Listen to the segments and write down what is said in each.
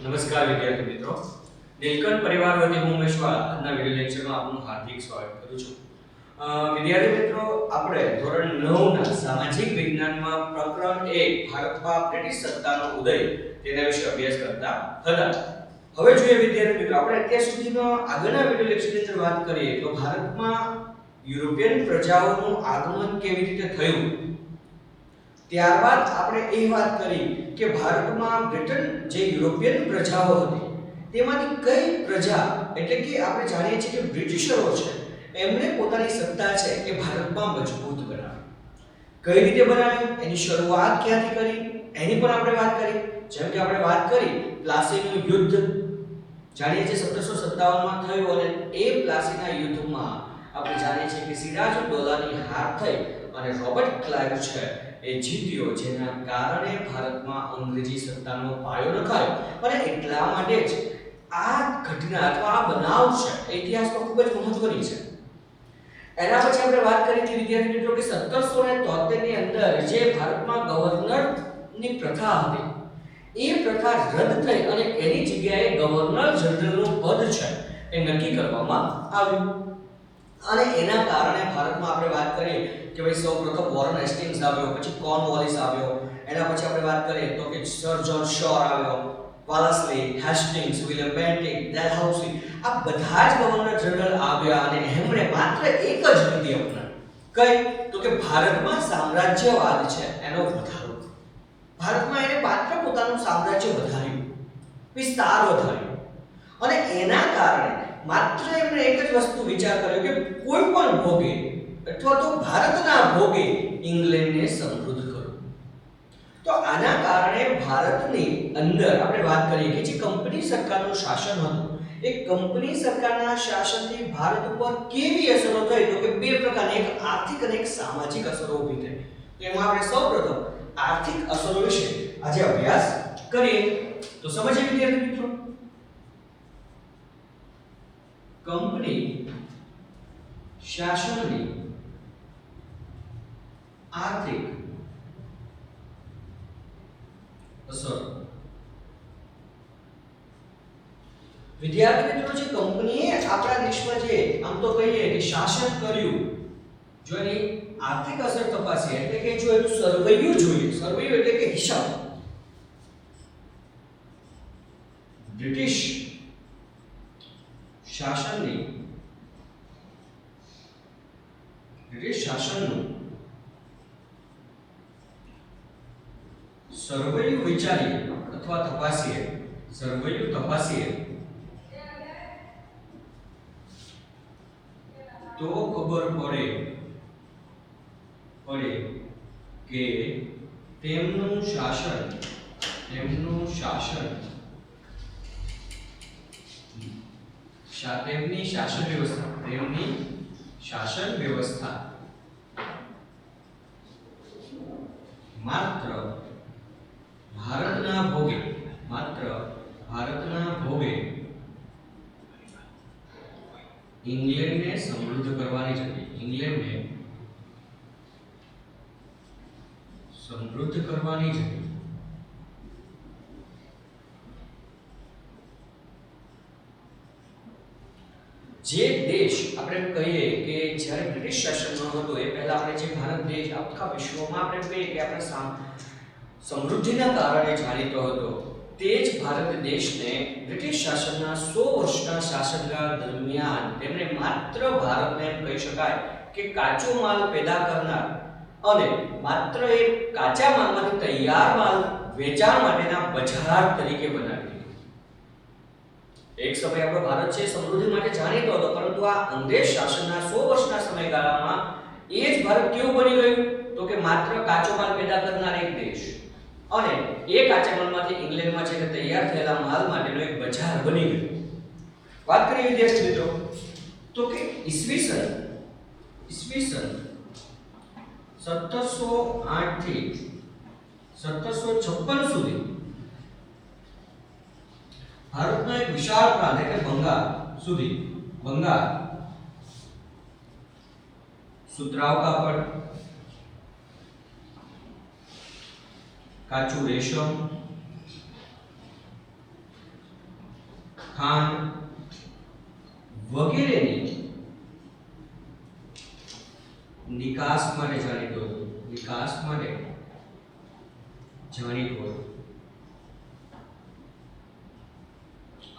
નમસ્કાર વિદ્યાર્થી મિત્રો, નીલકંઠ પરિવાર વતી હું મેશ્વાલ આજના વિડિયો લેક્ચરમાં આપનું હાર્દિક સ્વાગત કરું છું. વિદ્યાર્થી મિત્રો, આપણે ધોરણ 9 ના સામાજિક વિજ્ઞાનમાં પ્રકરણ 1 ભારતમાં બ્રિટિશ સત્તાનો ઉદય તેના વિશે અભ્યાસ કરતા હતા. હવે જોઈએ વિદ્યાર્થી મિત્રો, આપણે અત્યાર સુધીનો આગળના વિડિયો લેક્ચરની અંદર વાત કરીએ તો ભારતમાં યુરોપિયન પ્રજાઓનું આગમન કેવી રીતે થયું. ત્યારબાદ આપણે એ વાત કરી કે ભારતમાં બ્રિટન જે યુરોપિયન પ્રજાઓ હતી તેમાંથી કઈ પ્રજા એટલે કે આપણે જાણીએ છીએ કે બ્રિટિશરો છે એમણે પોતાની સત્તા છે એ ભારતમાં મજબૂત બનાવી. કઈ રીતે બનાવી, એની શરૂઆત ક્યાંથી કરી એની પણ આપણે વાત કરી. જેમ કે આપણે વાત કરી પ્લાસીનું યુદ્ધ જાણીએ છીએ 1757 માં થયું અને એ પ્લાસીના યુદ્ધમાં આપણે જાણીએ છીએ કે સિરાજઉદ્દૌલાની હાર થઈ અને રોબર્ટ ક્લાઇવ છે એ જીત્યો, જેના કારણે ભારતમાં અંગ્રેજી સત્તાનો પાયો નખાયો. અને એટલા માટે જ આ ઘટના અથવા આ બનાવ છે ઇતિહાસમાં ખૂબ જ મહત્વની છે. એના પછી આપણે વાત કરી હતી વિદ્યાર્થી મિત્રો કે 1773 ની અંદર જે ભારતમાં ગવર્નરની પ્રથા હતી એ પ્રથા રદ થઈ અને એની જગ્યાએ ગવર્નર જનરલનું પદ છે એ નક્કી કરવામાં આવ્યું. અને એના કારણે ભારતમાં આપણે વાત કરીએ કે ભાઈ સૌપ્રથમ વોરન હેસ્ટિંગ્સ આવ્યો, પછી કોર્નવોલિસ આવ્યો, એના પછી આપણે વાત કરીએ તો કે સર જ્હોન શોર આવ્યો, વાલેસલી, હેસ્ટિંગ્સ, વિલિયમ બેન્ટિક, ડેલહાઉસી, આ બધા જ ગવર્નર જનરલ આવ્યા અને એમણે માત્ર એક જ નીતિ અપનાવી. કઈ? તો કે ભારતમાં સામ્રાજ્યવાદ છે એનો વધારો. ભારતમાં એને માત્ર પોતાનું સામ્રાજ્ય વધાર્યું, વિસ્તાર વધાર્યો અને એના કારણે માત્ર એમણે એક જ વસ્તુ વિચાર કર્યો કે કોઈ પણ ભોગે અથવા તો ભારતના ભોગે ઇંગ્લેન્ડને સમૃદ્ધ કરો. તો આના કારણે ભારતની અંદર આપણે વાત કરીએ કે જે કંપની સરકારનું શાસન હતું એ કંપની સરકારના શાસનથી ભારત ઉપર કેવી અસરો થઈ તો કે બે પ્રકારની, એક આર્થિક અને એક સામાજિક અસરો ઊભી થઈ. તો એમાં આપણે સૌપ્રથમ આર્થિક અસરો વિશે આજે અભ્યાસ કરીએ. તો સમજીએ વિદ્યાર્થી મિત્રો, કંપની શાસનની આર્થિક અસર. વિદ્યાર્થી મિત્રો, જે કંપનીએ આપણા દેશમાં જે આમ તો કહીએ કે શાસન કર્યું, જો એની આર્થિક અસર તપાસીએ એટલે કે જો એનું સર્વૈયું જોઈએ, સર્વૈયું એટલે કે હિસાબ, બ્રિટિશ શાસનનું સર્વૈયું વિચારીએ અથવા તપાસીએ, સર્વૈયું તપાસીએ તો ખબર પડે કે તેમનું શાસન તેમની શાસન વ્યવસ્થા માત્ર ભારતના ભોગે ઇંગ્લેન્ડને સમૃદ્ધ કરવાની જ હતી. ઇંગ્લેન્ડને સમૃદ્ધ કરવાની જ હતી. જે દેશ આપણે કહીએ કે જ્યારે બ્રિટિશ શાસનનો હતો એ પહેલા આપણે જે ભારત દેશ આખા વિશ્વમાં આપણે કહીએ કે આપણે સમૃદ્ધિના કારણે જાણીતો હતો, તે જ ભારત દેશને બ્રિટિશ શાસનના 100 વર્ષના શાસનકાળ દરમિયાન તેમણે માત્ર ભારતને એમ કહી શકાય કે કાચો માલ પેદા કરનાર અને માત્ર એ કાચા માલમાંથી તૈયાર માલ વેચાણ માટેના બજાર તરીકે બનાવી. એક સમય આપણો ભારત છે સમૃદ્ધિ માટે જાણીતો હતો, પરંતુ આ અંગ્રેજ શાસનના 100 વર્ષના સમયગાળામાં એ જ ભારત કેવું બની ગયું તો કે માત્ર કાચો માલ પેદા કરનાર એક દેશ અને એ કાચા માલમાંથી ઇંગ્લેન્ડમાં છે કે તૈયાર થયેલા માલ માટેનો એક બજાર બની ગયું. વાત કરીએ વિદ્યાર્થી મિત્રો તો કે ઈસવીસન 1708 થી 1756 સુધી ભારતનો એક વિશાળ પ્રાંત એટલે બંગાળ સુધી, બંગાળ, સુતરાઉ કાપડ, કાચું રેશમ, ખાંડ વગેરેની નિકાસ માટે જાણીતો હતો, નિકાસ માટે જાણીતો હતો,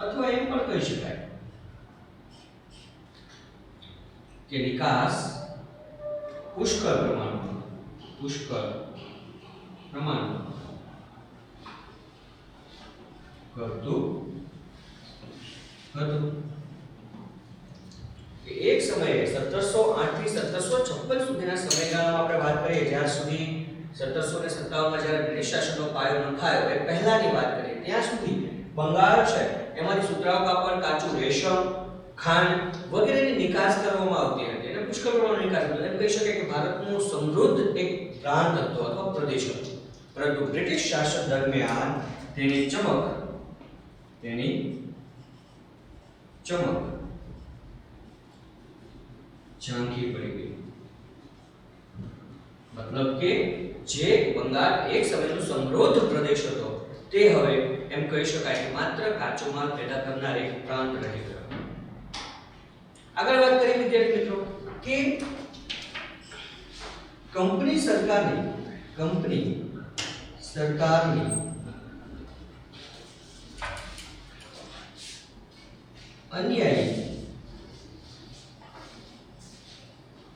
અથવા એમ પણ કહી શકાય કે નિકાસ પુષ્કળ પ્રમાણમાં કરતું હતું. એક સમયે 1708 થી 1756 સુધીના સમયગાળામાં આપણે વાત કરીએ, જ્યાં સુધી 1757 માં જ્યારે બ્રિટિશ શાસનનો પાયો નખાયો એ પહેલાની વાત કરીએ, ત્યાં સુધી બંગાળ છે એમાંથી સુતરાઉ કાપડ, કાચું રેશમ, ખાંડ વગેરેની નિકાસ કરવામાં આવતી હતી અને પુષ્કળ પ્રમાણમાં નિકાસ થતી. એમ કહી શકાય કે ભારતનું સમૃદ્ધ એક પ્રાંત હતો અથવા પ્રદેશ હતો. પરંતુ બ્રિટિશ શાસન દરમિયાન તેની ચમક ઝાંખી પડી ગઈ. મતલબ કે જે બંગાળ એક સમયનો સમૃદ્ધ પ્રદેશ હતો તે હવે એમ કહી શકાય કે માત્ર કાચો માલ પેદા કરનાર એક પ્રાંત રહી ગયો. આગળ વાત કરીએ વિદ્યાર્થી મિત્રો કે કંપની સરકારની અન્યાયી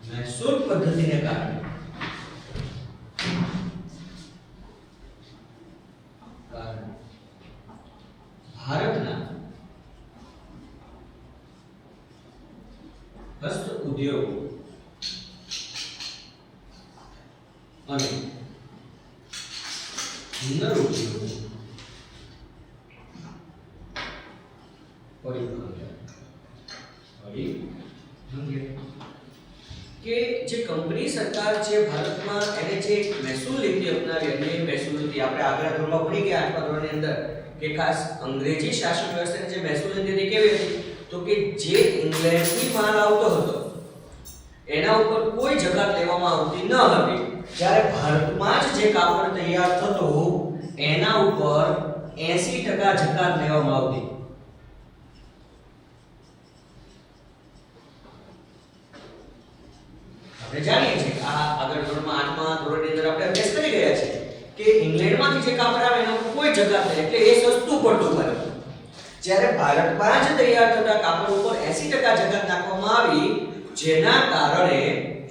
મહેસૂલ પદ્ધતિને કારણે ભારતના હસ્ત ઉદ્યોગો અને હુનર ઉદ્યોગો કે જે કંપની સરકાર છે ભારતમાં એને જે મહેસૂલ નીતિ અપનાવી અને મહેસૂલ નીતિ આપણે આગળ ધોરણમાં ભણી ગયા 8મા ધોરણની અંદર કે ખાસ અંગ્રેજી શાસન વ્યવસ્થાની જે મહેસૂલ નીતિ કેવી હતી તો કે જે ઇંગ્લેન્ડથી માલ આવતો હતો એના ઉપર કોઈ જકાત લેવામાં આવતી ન હતી, જ્યારે ભારતમાં જ જે કાપડ તૈયાર થતું એના ઉપર 80% જકાત લેવામાં આવતી. આપણે જાણીએ છીએ કે આ આગળ ધોરણમાં 8મા ધોરણની અંદર આપણે અભ્યાસ કરી ગયા છે કે ઇંગ્લેન્ડમાંથી જે કાપડ આવે એના ઉપર કોઈ જકાત નહીં, એટલે એ સસ્તું પડતું હોય. જ્યારે ભારતમાં જ તૈયાર થતા કાપડ ઉપર 80% જકાત નાખવામાં આવી, જેના કારણે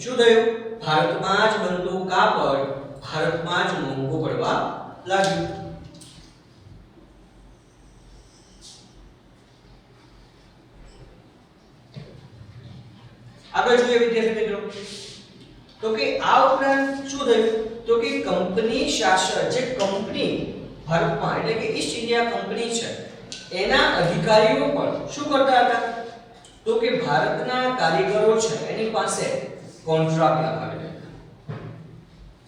શું થયું, ભારતમાં જ બનતું કાપડ ભારતમાં જ મોંઘું પડવા લાગ્યું. આગળ જોઈએ વિદ્યાર્થી મિત્રો તો કે આ ઉપરાંત શું થયું તો કે કંપની શાસન જે કંપની ભારતમાં એટલે કે ઈસ્ટ ઇન્ડિયા કંપની છે એના અધિકારીઓ પણ શું કરતા હતા તો કે ભારતના કારીગરો છે એની પાસે કોન્ટ્રાક્ટ લખાવી દેતા.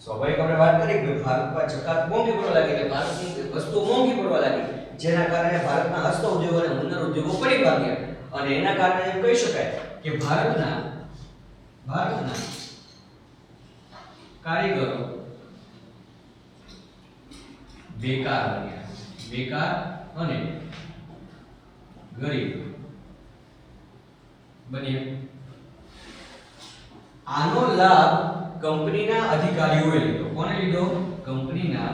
સ્વાભાવિક આપણે વાત કરી કે ભારતમાં જકાત મોંઘી પડવા લાગી એટલે ભારતની વસ્તુ મોંઘી પડવા લાગી, જેના કારણે ભારતના હસ્ત ઉદ્યોગો અને હુનર ઉદ્યોગો પડી ભાગ્યા અને એના કારણે એમ કહી શકાય કે ભારતના કારીગરો બેકાર અને ગરીબ બન્યા. આનો લાભ કંપનીના અધિકારીઓએ લીધો. કોણે લીધો? કંપનીના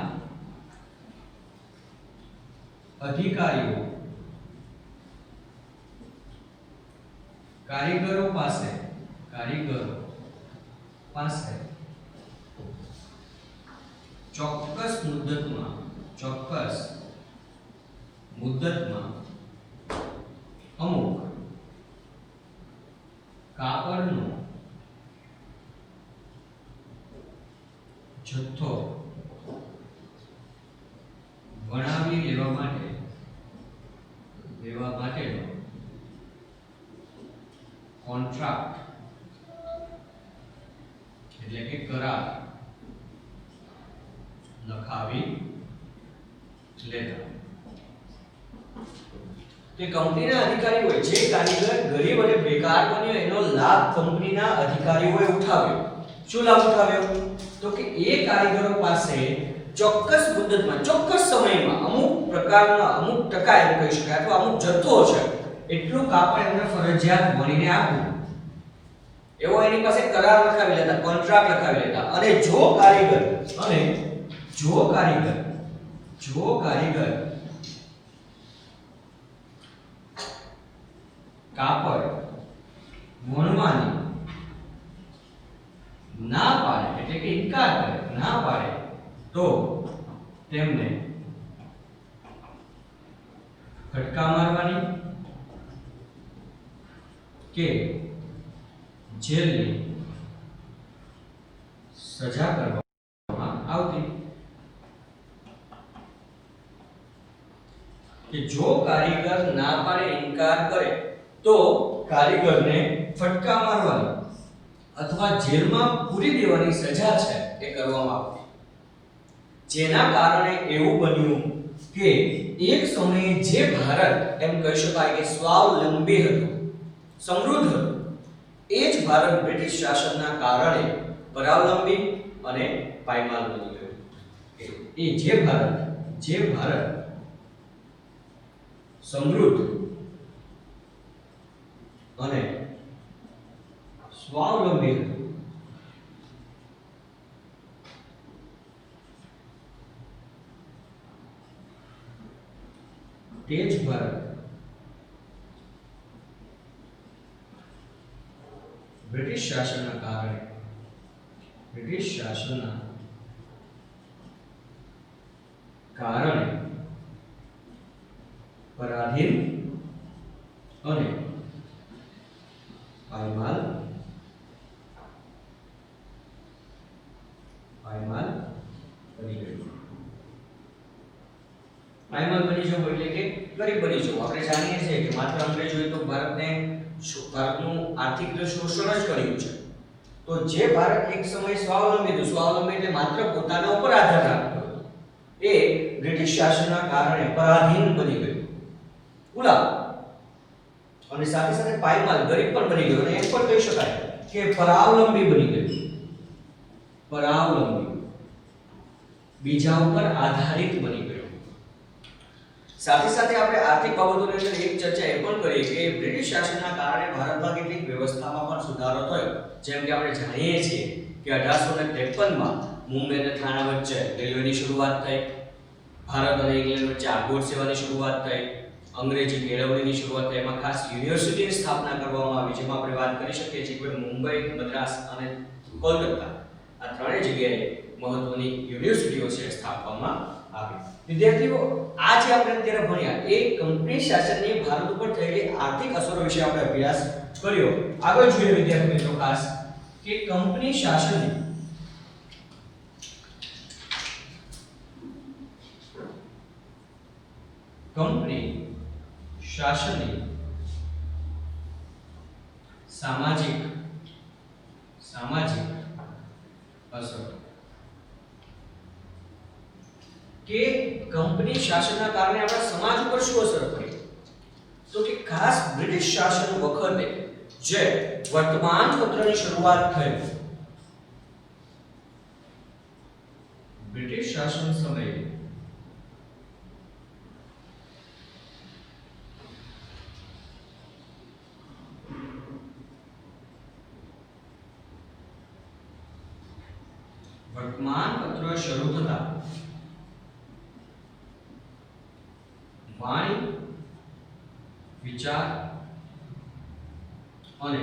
અધિકારીઓ કારીગરો પાસે ચોક્કસ મુદ્દતમાં અમુક કાપડનો જથ્થો વણાવી લેવા માટેનો કોન્ટ્રાક્ટ એટલે કે કરાર લખાવી લેતા. કે કંપનીના અધિકારીઓએ જે કારીગર ગરીબ અને બેકાર બન્યો એનો લાભ કંપનીના અધિકારીઓએ ઉઠાવ્યો. શું લાભ ઉઠાવ્યો? તો કે એ કારીગરો પાસે ચોક્કસ મુદ્દતમાં ચોક્કસ સમયમાં અમુક પ્રકારના અમુક ટકા એમ કહી શકાય અથવા અમુક જથ્થો છે એટલું કાપડ એમને ફરજિયાત વણીને આપવું એવો એની પાસે કરાર લખાવી લેતા, કોન્ટ્રાક્ટ લખાવી લેતા. અને જો કારીગર કાપડ વણવાની ના પાડે એટલે કે ઇનકાર કરે, ના પાડે, તો તેમને ફટકા મારવાની કે જેલની સજા કરવામાં આવતી. કે જો કારીગર ના પાડે, ઇનકાર કરે, તો કારીગરને ફટકા મારવાની અથવા જેલમાં પૂરી દેવાની સજા છે એ કરવામાં આવતી. જેના કારણે એવું બન્યું કે એક સમયે જે ભારત એમ કહી શકાય કે સ્વાવલંબી હતું, સમૃદ્ધ હતું, એ જ ભારત બ્રિટિશ શાસનના કારણે પરાવલંબી અને પાયમાલ બની ગયું. એ જે ભારત સમૃદ્ધ અને સ્વાવલંબી હતું, તે જ ભારત બ્રિટિશ શાસનના કારણે પરાધીન અને પાયમાલ બની ગયું. પાયમાલ બની જવું એટલે કે ગરીબ બની જવું. આપણે જાણીએ છીએ કે માત્ર અંગ્રેજોએ તો ભારતનું આર્થિક શોષણ જ કર્યું છે. તો જે ભારત એક સમયે સ્વાવલંબી હતું, સ્વાવલંબી એટલે માત્ર પોતાના ઉપર આધાર રાખતું હતું, એ બ્રિટિશ શાસનના કારણે પરાધીન બની ગયું, ગુલામ, અને સાથે સાથે પાયમાલ ગરીબ પણ બની ગયો. અને એમ પણ કહી શકાય કે પરાવલંબી બની ગયું. પરાવલંબી, બીજા ઉપર આધારિત બની ગયો. સાથે સાથે આપણે આર્થિક બાબતોની અંદર એક ચર્ચા એ પણ કરી કે બ્રિટિશ શાસનના કારણે ભારતમાં કેટલીક વ્યવસ્થામાં પણ સુધારો થયો. જેમ કે આપણે જાણીએ છીએ કે 1853માં મુંબઈ અને થાણા વચ્ચે રેલવેની શરૂઆત થઈ, ભારત અને ઇંગ્લેન્ડ વચ્ચે આર્ગોટ સેવાની શરૂઆત થઈ, અંગ્રેજી કેળવણીની શરૂઆત થઈ, એમાં ખાસ યુનિવર્સિટીની સ્થાપના કરવામાં આવી, જેમાં આપણે વાત કરી શકીએ છીએ કે મુંબઈ, મદ્રાસ અને કોલકાતા આ ત્રણેય જગ્યાએ મહત્વની યુનિવર્સિટીઓ છે સ્થાપવામાં આવી. વિદ્યાર્થીઓ, આ જે આપણે અત્યારે ભણ્યા એ કંપની શાસનની ભારત ઉપર થયેલી આર્થિક અસરો વિશે આપણે અભ્યાસ કર્યો. આગળ જોઈએ વિદ્યાર્થી મિત્રો ખાસ કે કંપની શાસનની સામાજિક અસર. કે કંપની શાસનના કારણે આપણા સમાજ ઉપર શું અસર પડી? તો કે ખાસ બ્રિટિશ શાસન વખતે જે વર્તમાનપત્રની શરૂઆત થઈ, બ્રિટિશ શાસન સમયે વર્તમાનપત્ર શરૂ થતા વાણી, વિચાર અને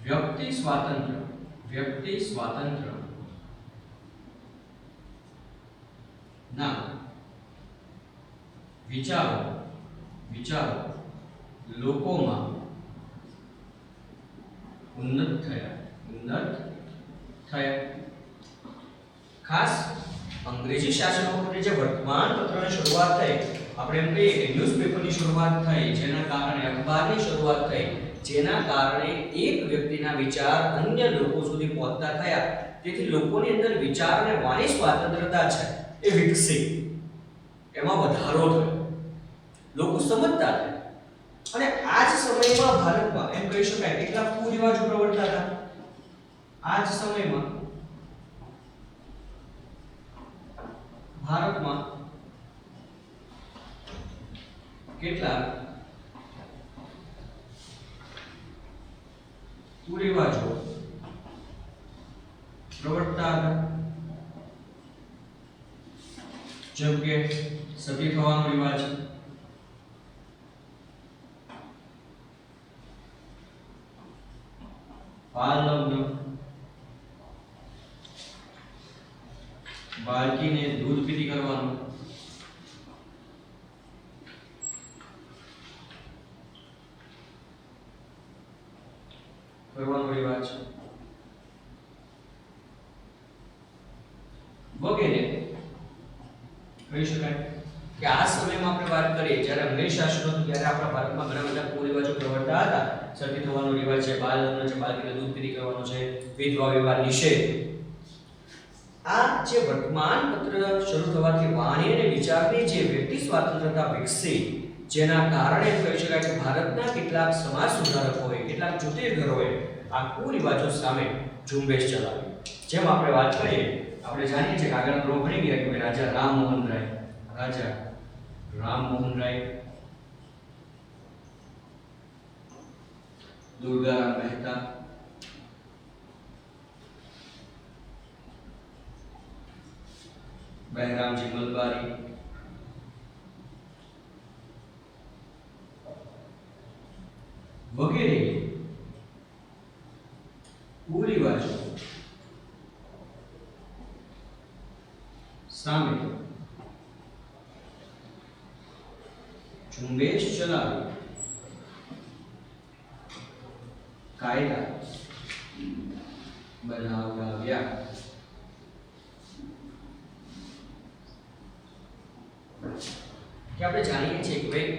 વ્યક્તિ સ્વાતંત્ર્ય ના વિચારો લોકોમાં ઉન્નત થયા. ખાસ અંગ્રેજી શાસન વખતે જે વર્તમાનપત્રની શરૂઆત થઈ, આપણે એમ કહીએ કે ન્યૂઝપેપરની શરૂઆત થઈ, જેના કારણે અખબારની શરૂઆત થઈ, જેના કારણે એક વ્યક્તિના વિચાર અન્ય લોકો સુધી પહોંચતા થયા. તેથી લોકોની અંદર વિચાર અને વાણી સ્વાતંત્રતા છે એ વિકસી, એમાં વધારો થયો, લોકો સમજતા થયા. અને આ જ સમયમાં ભારતમાં એમ કહી શકાય કેટલા કુરિવાજો પ્રવર્તતા હતા. આ જ સમયમાં કેટલાક કુરિવાજો પ્રવર્તતા હતા, જેમ કે સતી થવાનો રિવાજ, બાલ લગ્ન, બાળકીને દૂધ પીતી કરવાનું, રિવાજ વગેરે કહી શકાય કે આ સમયમાં આપણે વાત કરીએ જ્યારે અંગ્રેજ શાસન હતું ત્યારે આપણા ભારતમાં ઘણા બધા કુરિવાજો પ્રવર્તતા હતા. સતી થવાનો રિવાજ છે, બાલ લગ્ન છે, બાળકીને દૂધ પીતી કરવાનો છે, વિધવા વિવાહ નિષેધ. આ જે વર્તમાન પત્ર શરૂ થવાથી વાણી અને વિચારની જે વ્યક્તિ સ્વાતંત્રતા વિકસી, જેના કારણે કહી શકાય કે ભારતના કેટલાક સમાજ સુધારકોએ, કેટલાક જ્યોતિર્ગરોએ આ કુરિવાજો સામે ઝુંબેશ ચલાવી. જેમ આપણે વાત કરીએ, આપણે જાણીએ છીએ કે આગળ પ્રો ભણી ગયા કે રાજા રામમોહન રાય, દુર્ગારામ મહેતા, બહેરામજી મલબારી, વગેરે કુરિવાજો સામે ઝુંબેશ ચલાવી કાયદા બનાવ્યા. કે આપણે જાણીએ છીએ કે ભાઈ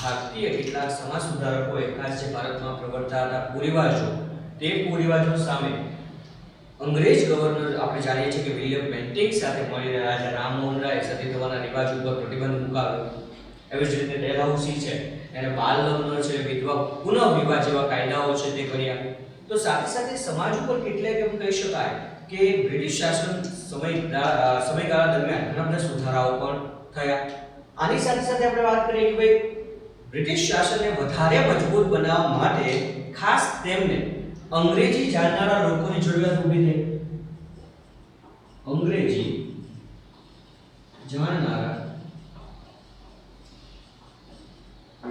ભારતીય કેટલાક સમાજ સુધારકોએ ખાસ જે ભારતમાં પ્રવર્તતા હતા કુરિવાજો, તે કુરિવાજો સામે અંગ્રેજ ગવર્નર આપણે જાણીએ છીએ કે વિલિયમ બેન્ટિંગ સાથે મળીને રાજા રામમોહન રાય સતી થવાના રિવાજ ઉપર પ્રતિબંધ મુકાવ્યો. એવી જ રીતે ડેલહાઉસી છે, એને બાલ લગ્ન છે, વિધવા પુનઃ વિવાહ જેવા કાયદાઓ છે તે કર્યા. તો સાથે સાથે સમાજ ઉપર કેટલાક એમ કહી શકાય કે બ્રિટિશ શાસન સમયગાળા દરમિયાન ઘણા બધા સુધારાઓ પણ થયા. આની સાથે સાથે આપણે વાત કરીએ કે ભાઈ બ્રિટિશ શાસનને વધારે મજબૂત બનાવવા માટે ખાસ તેમને અંગ્રેજી જાણનારા લોકોની જરૂરિયાત ઊભી થઈ. અંગ્રેજી જાણનારા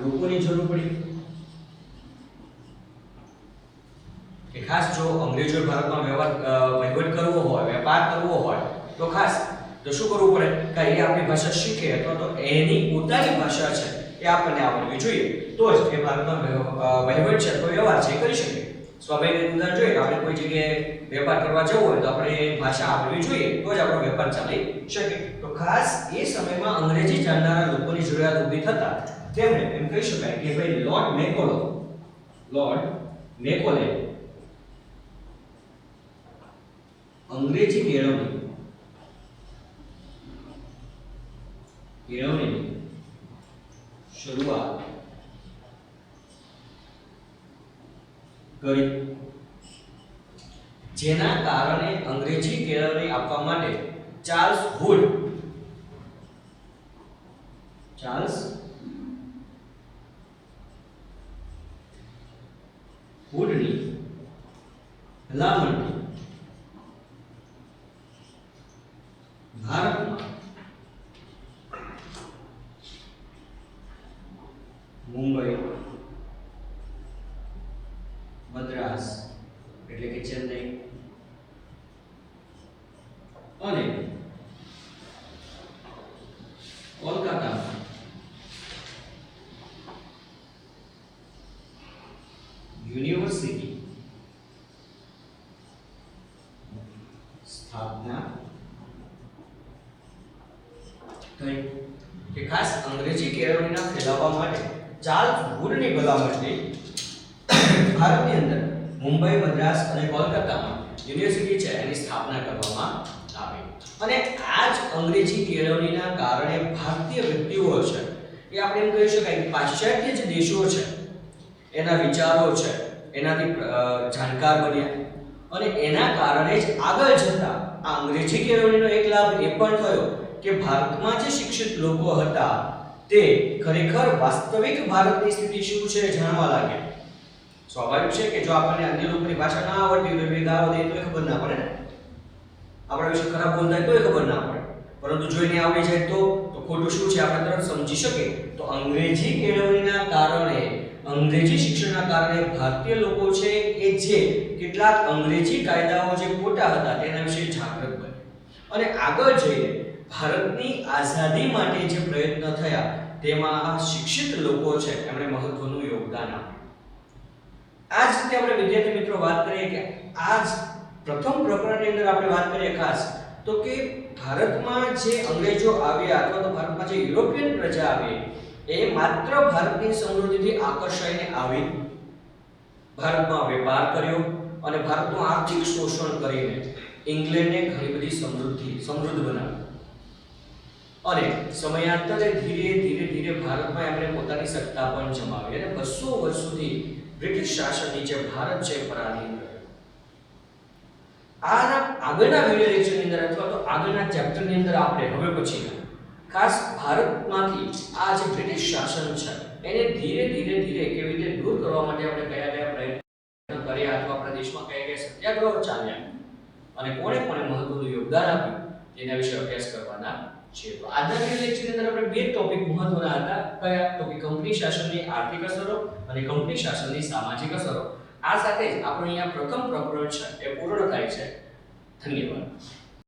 લોકોની જરૂર પડી કે ખાસ જો અંગ્રેજો ભારતમાં વહીવટ કરવો હોય, વેપાર કરવો હોય તો ખાસ તો શું કરવું પડે કે એ આપણી ભાષા શીખે અથવા તો એની પોતાની ભાષા છે એ આપણને આવડવી જોઈએ, તો જ એ ભારતમાં વહીવટ છે અથવા વ્યવહાર છે કરી શકે. સ્વાભાવિક ઉદાહરણ જોઈએ કે આપણે કોઈ જગ્યાએ વેપાર કરવા જવું હોય તો આપણે ભાષા આવડવી જોઈએ, તો જ આપણો વેપાર ચાલી શકે. તો ખાસ એ સમયમાં અંગ્રેજી જાણનારા લોકોની જરૂરિયાત ઊભી થતા તેમણે એમ કહી શકાય કે ભાઈ લોર્ડ મેકોલે અંગ્રેજી કેળવણીની શરૂઆત કરી, જેના કારણે અંગ્રેજી કેળવણી આપવા માટે ચાર્લ્સ વુડની ભલામણથી ભારતમાં મુંબઈ, મદ્રાસ એટલે કે ચેન્નઈ અને કોલકાતામાં યુનિવર્સિટી સ્થાપના થઈ. કે ખાસ અંગ્રેજી કેળવણીના ફેલાવવા માટે ચાર્લ્સ વુડની ભલામણથી ભારતની અંદર મુંબઈ, મદ્રાસ અને કોલકાતામાં યુનિવર્સિટી છે એની સ્થાપના કરવામાં આવી. અને આ જ અંગ્રેજી કેળવણીના કારણે ભારતીય વ્યક્તિઓ છે એ આપણે એમ કહી શકાય કે પાશ્ચાત્ય જે દેશો છે એના વિચારો છે એનાથી જાણકાર બન્યા. અને એના કારણે જ આગળ જતા આ અંગ્રેજી કેળવણીનો એક લાભ એ પણ થયો કે ભારતમાં જે શિક્ષિત લોકો હતા તે ખરેખર વાસ્તવિક ભારતની સ્થિતિ શું છે જાણવા લાગ્યા. સ્વાભાવિક છે કે જો આપણને અન્ય લોકોની ભાષા ના આવડતી હોય તો ગાળો દે તોય ખબર ના પડે ને, આપણા વિશે ખરાબ બોલતા તોય ખબર ના પડે, પરંતુ જો એને આવડી જાય તો ખોટું શું છે આપણે તરત સમજી શકીએ. તો અંગ્રેજી કેળવણીના કારણે, અંગ્રેજી શિક્ષણના કારણે ભારતીય લોકો છે એ જે કેટલાક અંગ્રેજી કાયદાઓ જે ખોટા હતા તેના વિશે જાગૃત બન્યા અને આગળ જઈને ભારતની આઝાદી માટે જે પ્રયત્ન થયા તેમાં આ શિક્ષિત લોકો છે એમણે મહત્વનું યોગદાન આપ્યું. આ જ રીતે આપણે વિદ્યાર્થી મિત્રો વાત કરીએ કે આ જ પ્રથમ પ્રકરણની અંદર આપણે વાત કરીએ ખાસ તો કે ભારતમાં જે અંગ્રેજો આવ્યા અથવા તો ભારતમાં જે યુરોપિયન પ્રજા આવી એ માત્ર ભારતની સમૃદ્ધિથી આકર્ષાઈને આવી, ભારતમાં વેપાર કર્યો અને ભારતનું આર્થિક શોષણ કરીને ઇંગ્લેન્ડને ઘણી બધી સમૃદ્ધ બનાવ્યું અને સમયાંતરે ધીરે ધીરે ભારતમાં એમણે પોતાની સત્તા પણ જમાવી અને 200 વર્ષ સુધી બ્રિટિશ શાસન નીચે ભારત છે પરાધીન રહ્યું. આના આગળના વિડિયો લેક્ચરની અંદર અથવા તો આગળના ચેપ્ટરની અંદર આપણે હવે પછી ખાસ ભારતમાંથી આ જે બ્રિટિશ શાસન છે એને ધીરે ધીરે કેવી રીતે દૂર કરવા માટે આપણે કયા પ્રયત્ન કર્યા અથવા આપણા દેશમાં કયા સત્યાગ્રહો ચાલ્યા અને કોણે મહત્વનું યોગદાન આપ્યું તેના વિશે અભ્યાસ કરવાના છે. તો આજના વિડિયો લેક્ચરની અંદર આપણે બે ટોપિક મહત્વના હતા. કયા? તો કે કંપની શાસનની આર્થિક અસરો અને કંપની શાસનની સામાજિક અસરો. આ સાથે જ આપણે અહીંયા પ્રથમ પ્રકરણ છે એ પૂર્ણ થાય છે. ધન્યવાદ.